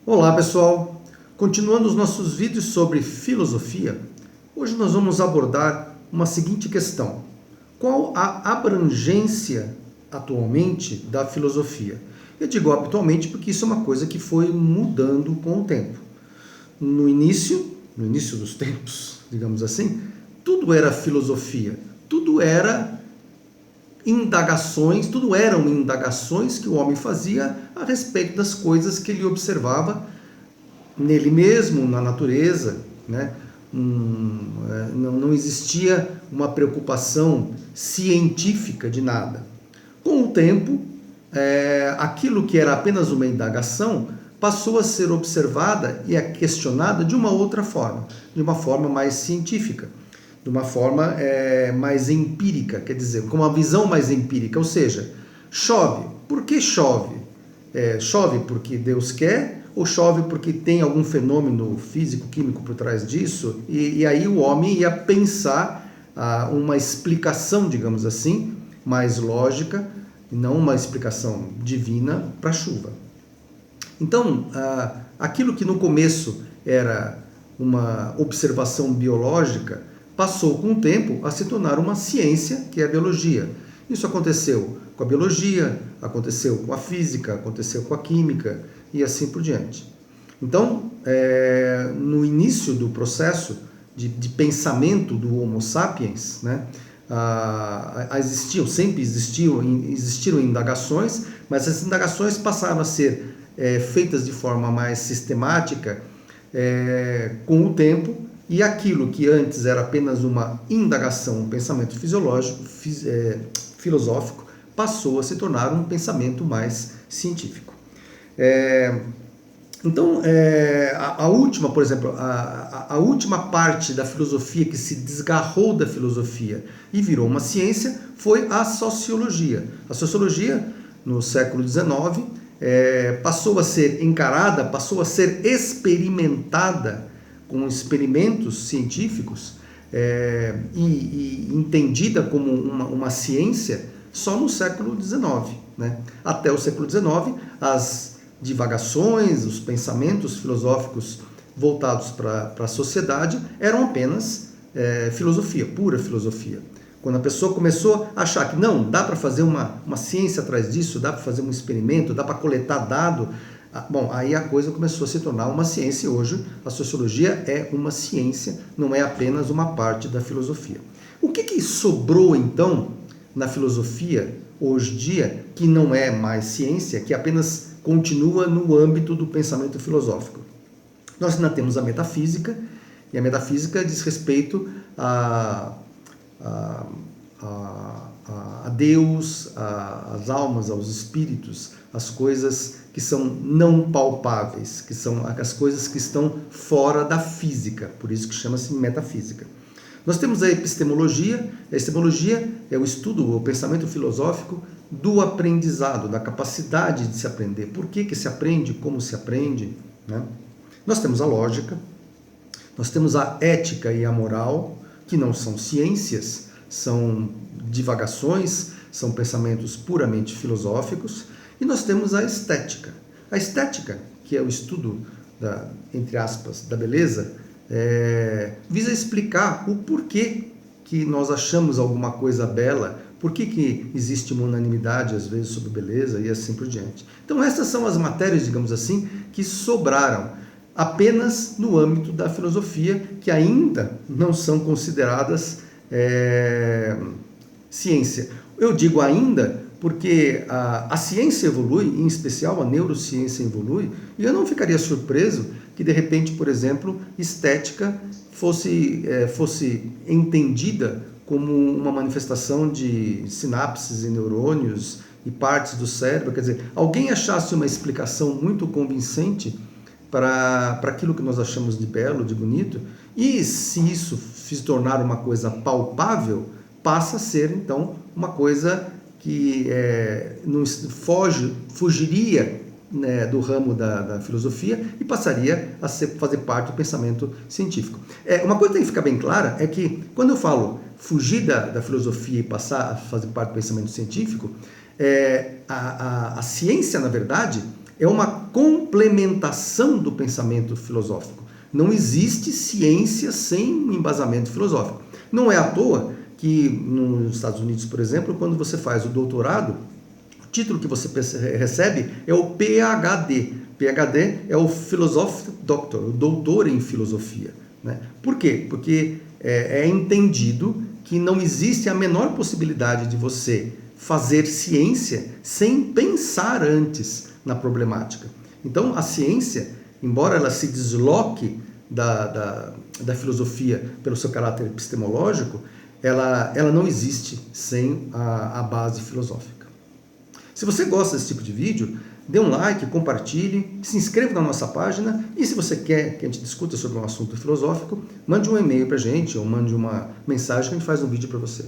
Olá pessoal, continuando os nossos vídeos sobre filosofia, hoje nós vamos abordar uma seguinte questão: qual a abrangência atualmente da filosofia? Eu digo atualmente porque isso é uma coisa que foi mudando com o tempo. No início dos tempos, digamos assim, tudo era filosofia, tudo eram indagações que o homem fazia a respeito das coisas que ele observava nele mesmo, na natureza, né? Não existia uma preocupação científica de nada. Com o tempo, aquilo que era apenas uma indagação passou a ser observada e questionada de uma outra forma, de uma forma mais científica, de uma forma mais empírica, quer dizer, com uma visão mais empírica, ou seja, chove. Por que chove? Chove porque Deus quer ou chove porque tem algum fenômeno físico, químico por trás disso? E aí o homem ia pensar uma explicação, digamos assim, mais lógica, e não uma explicação divina para a chuva. Então, aquilo que no começo era uma observação biológica, passou com o tempo a se tornar uma ciência, que é a biologia. Isso aconteceu com a biologia, aconteceu com a física, aconteceu com a química e assim por diante. Então, no início do processo de pensamento do Homo sapiens, né, sempre existiram indagações, mas essas indagações passaram a ser feitas de forma mais sistemática com o tempo, e aquilo que antes era apenas uma indagação, um pensamento filosófico, passou a se tornar um pensamento mais científico. Então, a última, por exemplo, a última parte da filosofia que se desgarrou da filosofia e virou uma ciência foi a sociologia. A sociologia, no século XIX, passou a ser encarada, passou a ser experimentada com experimentos científicos e entendida como uma ciência só no século XIX. Né? Até o século XIX, as divagações, os pensamentos filosóficos voltados para a sociedade eram apenas filosofia, pura filosofia. Quando a pessoa começou a achar que não, dá para fazer uma ciência atrás disso, dá para fazer um experimento, dá para coletar dado, bom, aí a coisa começou a se tornar uma ciência. Hoje a sociologia é uma ciência, não é apenas uma parte da filosofia. O que sobrou então na filosofia hoje em dia, que não é mais ciência, que apenas continua no âmbito do pensamento filosófico? Nós ainda temos a metafísica, e a metafísica diz respeito a Deus, às almas, aos espíritos, as coisas que são não palpáveis, que são as coisas que estão fora da física, por isso que chama-se metafísica. Nós temos a epistemologia. A epistemologia é o estudo, o pensamento filosófico do aprendizado, da capacidade de se aprender. Por que se aprende, como se aprende, né? Nós temos a lógica, nós temos a ética e a moral, que não são ciências, são divagações, são pensamentos puramente filosóficos, e nós temos a estética. A estética, que é o estudo entre aspas, da beleza, visa explicar o porquê que nós achamos alguma coisa bela, por que existe uma unanimidade às vezes sobre beleza e assim por diante. Então essas são as matérias, digamos assim, que sobraram apenas no âmbito da filosofia, que ainda não são consideradas ciência. Eu digo ainda porque a ciência evolui, em especial a neurociência evolui, e eu não ficaria surpreso que de repente, por exemplo, estética fosse entendida como uma manifestação de sinapses e neurônios e partes do cérebro. Quer dizer, alguém achasse uma explicação muito convincente para aquilo que nós achamos de belo, de bonito, e se isso se tornar uma coisa palpável, passa a ser então uma coisa que fugiria, né, do ramo da filosofia e passaria a fazer parte do pensamento científico. Uma coisa que tem que ficar bem clara é que quando eu falo fugir da filosofia e passar a fazer parte do pensamento científico, a ciência, na verdade, é uma complementação do pensamento filosófico. Não existe ciência sem um embasamento filosófico. Não é à toa que nos Estados Unidos, por exemplo, quando você faz o doutorado, o título que você recebe é o PhD. PhD é o Philosophy Doctor, o doutor em filosofia. Né? Por quê? Porque é entendido que não existe a menor possibilidade de você fazer ciência sem pensar antes na problemática. Então, a ciência, embora ela se desloque da filosofia pelo seu caráter epistemológico, ela não existe sem a base filosófica. Se você gosta desse tipo de vídeo, dê um like, compartilhe, se inscreva na nossa página e se você quer que a gente discuta sobre um assunto filosófico, mande um e-mail para a gente ou mande uma mensagem que a gente faz um vídeo para você.